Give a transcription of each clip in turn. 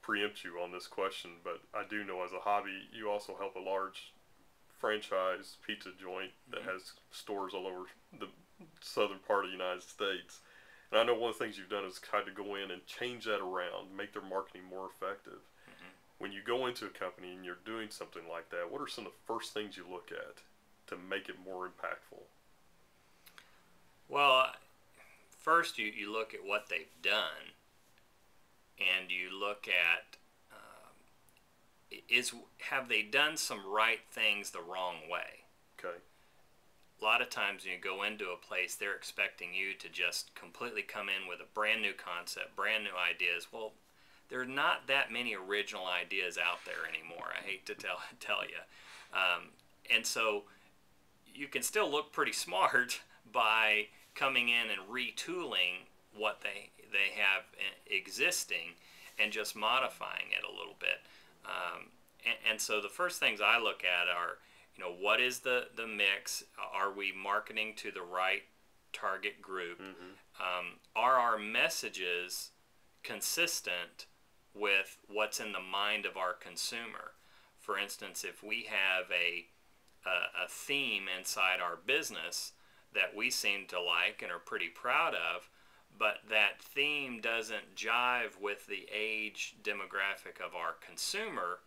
preempt you on this question, but I do know as a hobby, you also help a large franchise pizza joint that has stores all over the southern part of the United States. And I know one of the things you've done is kind of go in and change that around, make their marketing more effective. When you go into a company and you're doing something like that, what are some of the first things you look at to make it more impactful? Well, first you look at what they've done, and you look at have they done some right things the wrong way? Okay. A lot of times when you go into a place, they're expecting you to just completely come in with a brand new concept, brand new ideas. Well, there are not that many original ideas out there anymore. I hate to tell you. And so you can still look pretty smart by coming in and retooling what they have existing and just modifying it a little bit. And so the first things I look at are, what is the mix? Are we marketing to the right target group? Are our messages consistent with what's in the mind of our consumer? For instance, if we have a theme inside our business that we seem to like and are pretty proud of, but that theme doesn't jive with the age demographic of our consumer,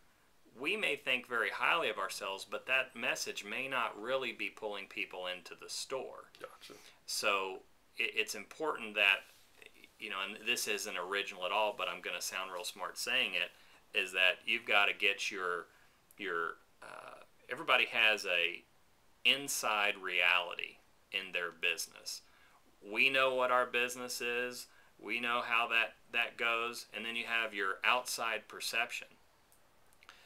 we may think very highly of ourselves, but that message may not really be pulling people into the store. Gotcha. So it's important that, and this isn't original at all, but I'm going to sound real smart saying it, is that you've got to get your everybody has a inside reality in their business. We know what our business is. We know how that goes. And then you have your outside perception.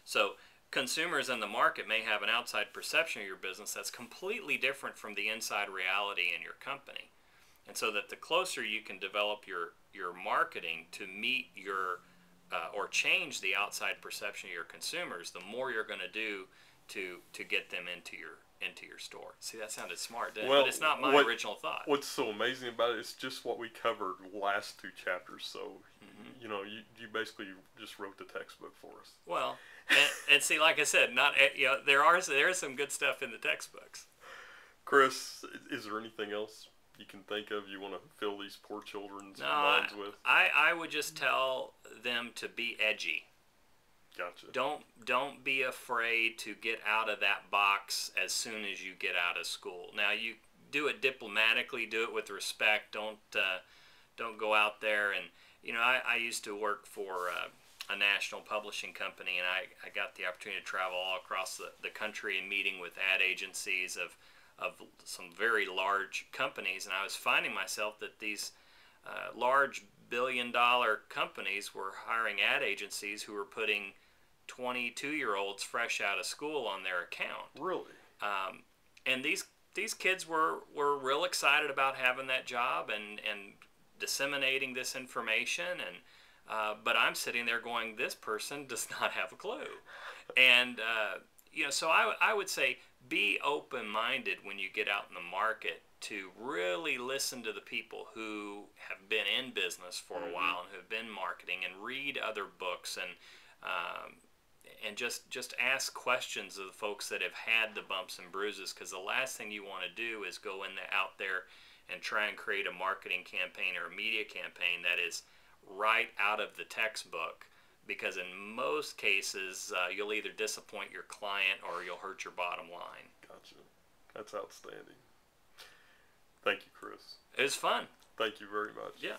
So consumers in the market may have an outside perception of your business that's completely different from the inside reality in your company. And so that the closer you can develop your marketing to meet your or change the outside perception of your consumers, the more you're going to do to get them into your store. See, that sounded smart, didn't it? But it's not my original thought. What's so amazing about it is just what we covered last two chapters. So, you basically just wrote the textbook for us. Well, and see, like I said, there is some good stuff in the textbooks. Chris, is there anything else you can think of you want to fill these poor children's minds with? I would just tell them to be edgy. Gotcha. Don't be afraid to get out of that box as soon as you get out of school. Now, you do it diplomatically, do it with respect. Don't go out there and I used to work for a national publishing company, and I got the opportunity to travel all across the country and meeting with ad agencies of some very large companies, and I was finding myself that these large billion-dollar companies were hiring ad agencies who were putting 22-year-olds fresh out of school on their account. Really? And these kids were real excited about having that job and disseminating this information, and but I'm sitting there going, this person does not have a clue. And so I would say be open-minded when you get out in the market to really listen to the people who have been in business for a while and who have been marketing, and read other books, and just ask questions of the folks that have had the bumps and bruises, because the last thing you want to do is go out there and try and create a marketing campaign or a media campaign that is right out of the textbook, because in most cases you'll either disappoint your client or you'll hurt your bottom line. Gotcha. That's outstanding. Thank you, Chris. It was fun. Thank you very much. Yeah.